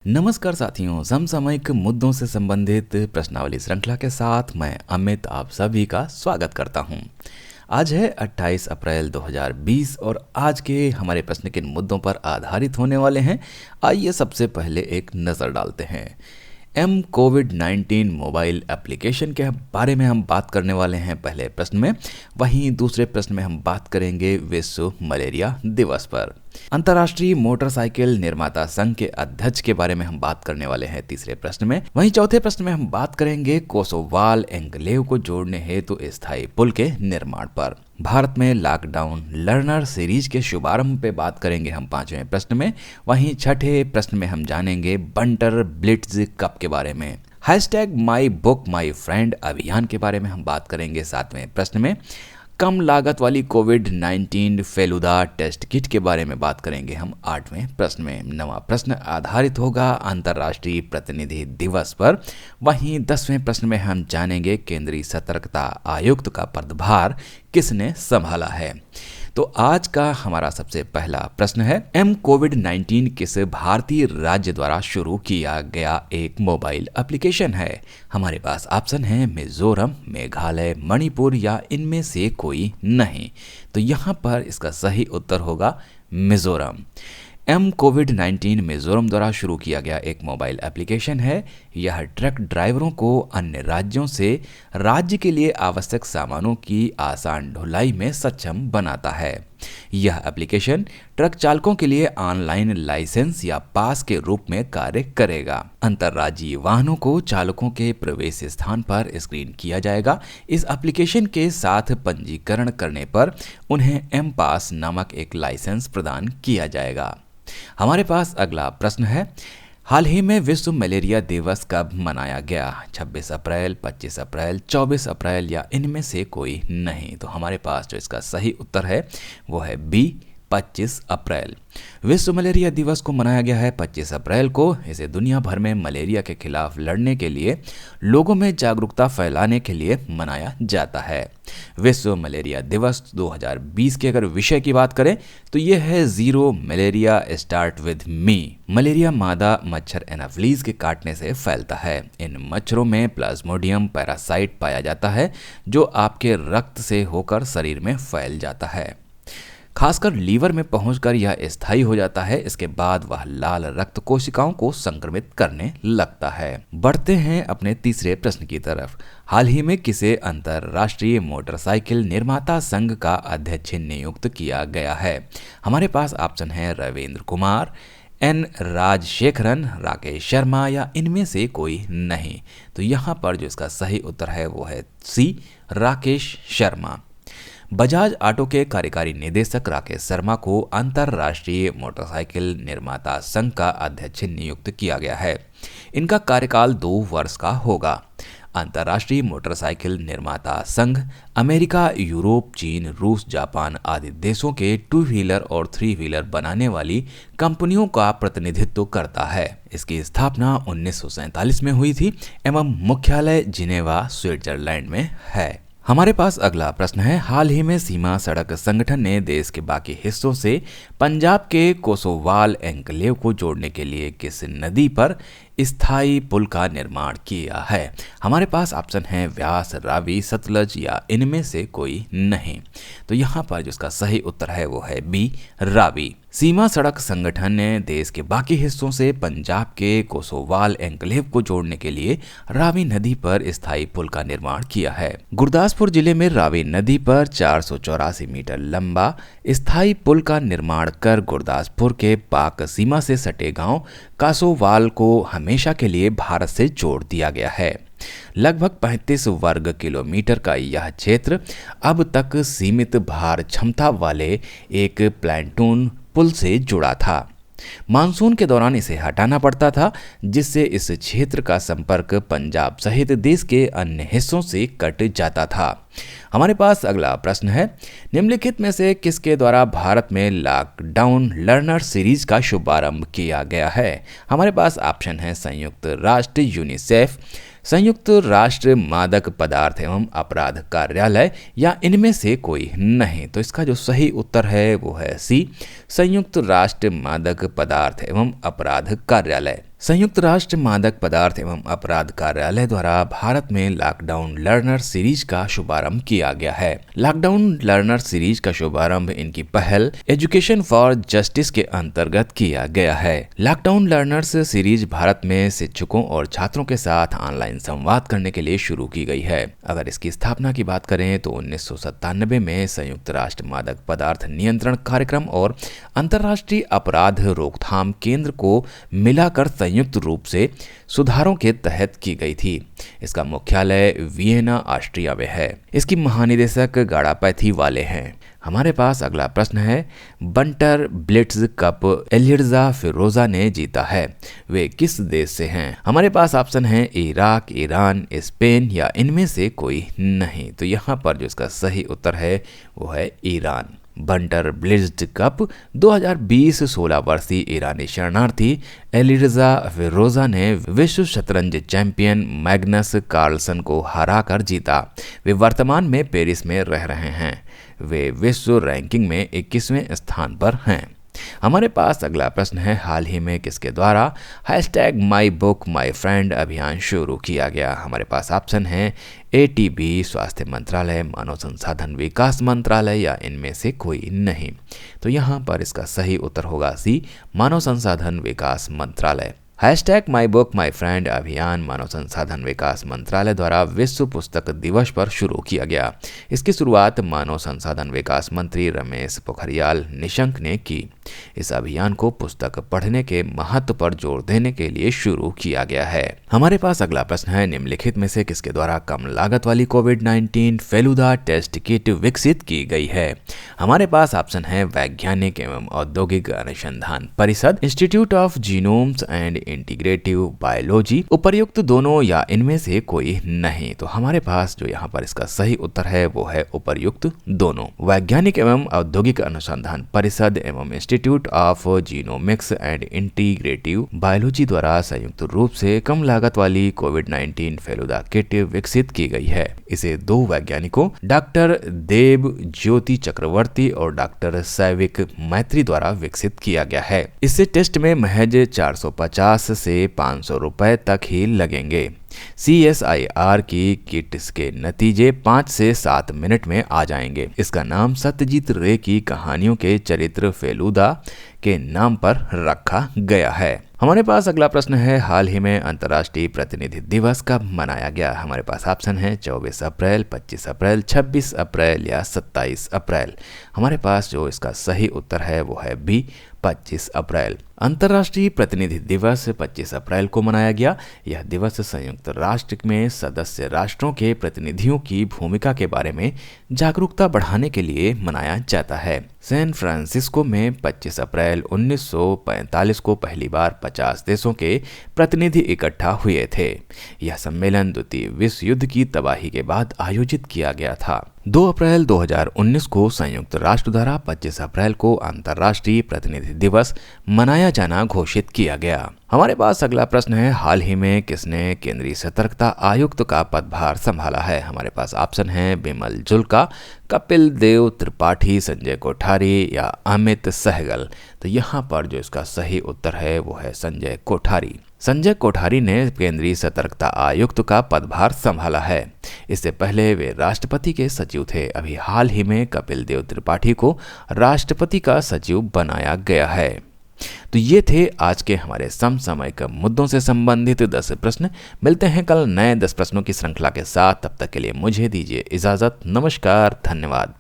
नमस्कार साथियों, समसामयिक मुद्दों से संबंधित प्रश्नावली श्रृंखला के साथ मैं अमित आप सभी का स्वागत करता हूं। आज है 28 अप्रैल 2020 और आज के हमारे प्रश्न किन मुद्दों पर आधारित होने वाले हैं, आइए सबसे पहले एक नज़र डालते हैं। कोविड-19 मोबाइल एप्लीकेशन के बारे में हम बात करने वाले हैं पहले प्रश्न में। वहीं दूसरे प्रश्न में हम बात करेंगे विश्व मलेरिया दिवस पर। अंतर्राष्ट्रीय मोटरसाइकिल निर्माता संघ के अध्यक्ष के बारे में हम बात करने वाले हैं तीसरे प्रश्न में। वहीं चौथे प्रश्न में हम बात करेंगे कोसोवाल एन्क्लेव को जोड़ने हेतु स्थायी पुल के निर्माण पर। भारत में लॉकडाउन लर्नर सीरीज के शुभारंभ पे बात करेंगे हम पांचवें प्रश्न में। वहीं छठे प्रश्न में हम जानेंगे बंटर ब्लिट्ज कप के बारे में। #MyBookMyFriend अभियान के बारे में हम बात करेंगे सातवें प्रश्न में। कम लागत वाली कोविड-19 फेलुदा टेस्ट किट के बारे में बात करेंगे हम आठवें प्रश्न में। नवा प्रश्न आधारित होगा अंतर्राष्ट्रीय प्रतिनिधि दिवस पर। वहीं 10वें प्रश्न में हम जानेंगे केंद्रीय सतर्कता आयुक्त का पदभार किसने संभाला है। तो आज का हमारा सबसे पहला प्रश्न है, कोविड-19 किस भारतीय राज्य द्वारा शुरू किया गया एक मोबाइल एप्लीकेशन है। हमारे पास ऑप्शन है मिजोरम, मेघालय, मणिपुर या इनमें से कोई नहीं। तो यहाँ पर इसका सही उत्तर होगा मिजोरम। कोविड-19 मिजोरम द्वारा शुरू किया गया एक मोबाइल एप्लीकेशन है। यह ट्रक ड्राइवरों को अन्य राज्यों से राज्य के लिए आवश्यक सामानों की आसान ढुलाई में सक्षम बनाता है। यह एप्लीकेशन ट्रक चालकों के लिए ऑनलाइन लाइसेंस या पास के रूप में कार्य करेगा। अंतर्राज्यीय वाहनों को चालकों के प्रवेश स्थान पर स्क्रीन किया जाएगा। इस एप्लीकेशन के साथ पंजीकरण करने पर उन्हें एम पास नामक एक लाइसेंस प्रदान किया जाएगा। हमारे पास अगला प्रश्न है, हाल ही में विश्व मलेरिया दिवस कब मनाया गया। 26 अप्रैल, 25 अप्रैल, 24 अप्रैल या इनमें से कोई नहीं। तो हमारे पास जो इसका सही उत्तर है वो है बी, 25 अप्रैल। विश्व मलेरिया दिवस को मनाया गया है 25 अप्रैल को। इसे दुनिया भर में मलेरिया के खिलाफ लड़ने के लिए लोगों में जागरूकता फैलाने के लिए मनाया जाता है। विश्व मलेरिया दिवस 2020 के अगर विषय की बात करें तो यह है zero malaria start with me. Malaria मादा मच्छर एनाफिलीज के काटने से फैलता है। इन मच्छरों में प्लाज्मोडियम पैरासाइट पाया जाता है जो आपके रक्त से होकर शरीर में फैल जाता है। खासकर लीवर में पहुंचकर यह स्थायी हो जाता है। इसके बाद वह लाल रक्त कोशिकाओं को संक्रमित करने लगता है। बढ़ते हैं अपने तीसरे प्रश्न की तरफ। हाल ही में किसे अंतर्राष्ट्रीय मोटरसाइकिल निर्माता संघ का अध्यक्ष नियुक्त किया गया है। हमारे पास ऑप्शन है रविंद्र कुमार, एन राजशेखरन, राकेश शर्मा या इनमें से कोई नहीं। तो यहाँ पर जो इसका सही उत्तर है वो है सी, राकेश शर्मा। बजाज ऑटो के कार्यकारी निदेशक राकेश शर्मा को अंतर्राष्ट्रीय मोटरसाइकिल निर्माता संघ का अध्यक्ष नियुक्त किया गया है। इनका कार्यकाल 2 वर्ष का होगा। अंतर्राष्ट्रीय मोटरसाइकिल निर्माता संघ अमेरिका, यूरोप, चीन, रूस, जापान आदि देशों के 2 व्हीलर और 3 व्हीलर बनाने वाली कंपनियों का प्रतिनिधित्व करता है। इसकी स्थापना 1947 में हुई थी एवं मुख्यालय जिनेवा, स्विट्जरलैंड में है। हमारे पास अगला प्रश्न है, हाल ही में सीमा सड़क संगठन ने देश के बाकी हिस्सों से पंजाब के कोसोवाल एन्क्लेव को जोड़ने के लिए किस नदी पर स्थायी पुल का निर्माण किया है। हमारे पास ऑप्शन है व्यास, रावी, सतलज या इनमें से कोई नहीं। तो यहाँ पर जिसका सही उत्तर है वो है बी, रावी। सीमा सड़क संगठन ने देश के बाकी हिस्सों से पंजाब के कोसोवाल एन्क्लेव को जोड़ने के लिए रावी नदी पर स्थायी पुल का निर्माण किया है। गुरदासपुर जिले में रावी नदी पर 484 मीटर लंबा स्थायी पुल का निर्माण कर गुरदासपुर के पाक सीमा से सटे गांव कासोवाल को हमेशा के लिए भारत से जोड़ दिया गया है। लगभग 35 वर्ग किलोमीटर का यह क्षेत्र अब तक सीमित भार क्षमता वाले एक प्लांटून पुल से जुड़ा था। मानसून के दौरान इसे हटाना पड़ता था, जिससे इस क्षेत्र का संपर्क पंजाब सहित देश के अन्य हिस्सों से कट जाता था। हमारे पास अगला प्रश्न है, निम्नलिखित में से किसके द्वारा भारत में लॉकडाउन लर्नर सीरीज का शुभारंभ किया गया है। हमारे पास ऑप्शन है संयुक्त राष्ट्र, यूनिसेफ, संयुक्त राष्ट्र मादक पदार्थ एवं अपराध कार्यालय या इनमें से कोई नहीं। तो इसका जो सही उत्तर है वो है सी, संयुक्त राष्ट्र मादक पदार्थ एवं अपराध कार्यालय। संयुक्त राष्ट्र मादक पदार्थ एवं अपराध कार्यालय द्वारा भारत में लॉकडाउन लर्नर सीरीज का शुभारंभ किया गया है। लॉकडाउन लर्नर सीरीज का शुभारंभ इनकी पहल एजुकेशन फॉर जस्टिस के अंतर्गत किया गया है। लॉकडाउन लर्नर्स सीरीज भारत में शिक्षकों और छात्रों के साथ ऑनलाइन संवाद करने के लिए शुरू की गई है। अगर इसकी स्थापना की बात करें तो 1997 में संयुक्त राष्ट्र मादक पदार्थ नियंत्रण कार्यक्रम और अंतर्राष्ट्रीय अपराध रोकथाम केंद्र को मिलाकर संयुक्त रूप से सुधारों के तहत की गई थी। इसका मुख्यालय वियना, ऑस्ट्रिया में है। इसकी महानिदेशक गाड़ापैथी वाले हैं। हमारे पास अगला प्रश्न है, बंटर ब्लिट्ज कप एलिर्जा फिरोजा ने जीता है, वे किस देश से हैं? हमारे पास ऑप्शन है इराक, ईरान, स्पेन या इनमें से कोई नहीं। तो यहाँ पर जो इसका सही उत्तर है वो है ईरान। बंटर ब्लिट्ज कप 2020 16 वर्षीय ईरानी शरणार्थी एलिर्जा फिरोजा ने विश्व शतरंज चैंपियन मैग्नस कार्लसन को हराकर जीता। वे वर्तमान में पेरिस में रह रहे हैं। वे विश्व रैंकिंग में 21वें स्थान पर हैं। हमारे पास अगला प्रश्न है, हाल ही में किसके द्वारा #MyBookMyFriend अभियान शुरू किया गया? हमारे पास ऑप्शन है ATB, स्वास्थ्य मंत्रालय, मानव संसाधन विकास मंत्रालय या इनमें से कोई नहीं। तो यहाँ पर इसका सही उत्तर होगा सी, मानव संसाधन विकास मंत्रालय। #MyBookMyFriend अभियान मानव संसाधन विकास मंत्रालय द्वारा विश्व पुस्तक दिवस पर शुरू किया गया। इसकी शुरुआत मानव संसाधन विकास मंत्री रमेश पोखरियाल निशंक ने की। इस अभियान को पुस्तक पढ़ने के महत्व पर जोर देने के लिए शुरू किया गया है। हमारे पास अगला प्रश्न है, निम्नलिखित में से किसके द्वारा कम लागत वाली कोविड-19 फेलुदा टेस्ट किट विकसित की गई है? हमारे पास ऑप्शन है वैज्ञानिक एवं औद्योगिक अनुसंधान परिषद, institute of genomes and integrative biology, उपर्युक्त दोनों या इनमें से कोई नहीं। तो हमारे पास जो यहाँ पर इसका सही उत्तर है वो है उपर्युक्त दोनों। वैज्ञानिक एवं औद्योगिक अनुसंधान परिषद एवं institute of genomics and integrative biology द्वारा संयुक्त रूप से कम लागत वाली कोविड-19 फेलुदा किट विकसित की गई है। इसे दो वैज्ञानिकों डॉक्टर देव ज्योति चक्रवर्ती और डॉक्टर सैविक मैत्री द्वारा विकसित किया गया है। इससे टेस्ट में महज 450 से 500 रुपए तक ही लगेंगे। CSIR की किट के नतीजे 5 से 7 मिनट में आ जाएंगे। इसका नाम सत्यजीत रे की कहानियों के चरित्र फेलुदा के नाम पर रखा गया है। हमारे पास अगला प्रश्न है, हाल ही में अंतर्राष्ट्रीय प्रतिनिधि दिवस कब मनाया गया? हमारे पास ऑप्शन है 24 अप्रैल, 25 अप्रैल, 26 अप्रैल या 27 अप्रैल। हमारे पास जो इसका सही उत्तर है वो है बी, 25 अप्रैल। अंतर्राष्ट्रीय प्रतिनिधि दिवस 25 अप्रैल को मनाया गया। यह दिवस संयुक्त राष्ट्र में सदस्य राष्ट्रों के प्रतिनिधियों की भूमिका के बारे में जागरूकता बढ़ाने के लिए मनाया जाता है। सैन फ्रांसिस्को में 25 अप्रैल 1945 को पहली बार 50 देशों के प्रतिनिधि इकट्ठा हुए थे। यह सम्मेलन द्वितीय विश्व युद्ध की तबाही के बाद आयोजित किया गया था। 2 अप्रैल 2019 को संयुक्त राष्ट्र द्वारा 25 अप्रैल को अंतर्राष्ट्रीय प्रतिनिधि दिवस मनाया जाना घोषित किया गया। हमारे पास अगला प्रश्न है, हाल ही में किसने केंद्रीय सतर्कता आयुक्त का पदभार संभाला है? हमारे पास ऑप्शन है बिमल जुल्का, कपिल देव त्रिपाठी, संजय कोठारी या अमित सहगल। तो यहाँ पर जो इसका सही उत्तर है वो है संजय कोठारी। संजय कोठारी ने केंद्रीय सतर्कता आयुक्त का पदभार संभाला है। इससे पहले वे राष्ट्रपति के सचिव थे। अभी हाल ही में कपिल देव त्रिपाठी को राष्ट्रपति का सचिव बनाया गया है। तो ये थे आज के हमारे समसामयिक मुद्दों से संबंधित 10 प्रश्न। मिलते हैं कल नए 10 प्रश्नों की श्रृंखला के साथ। तब तक के लिए मुझे दीजिए इजाजत। नमस्कार, धन्यवाद।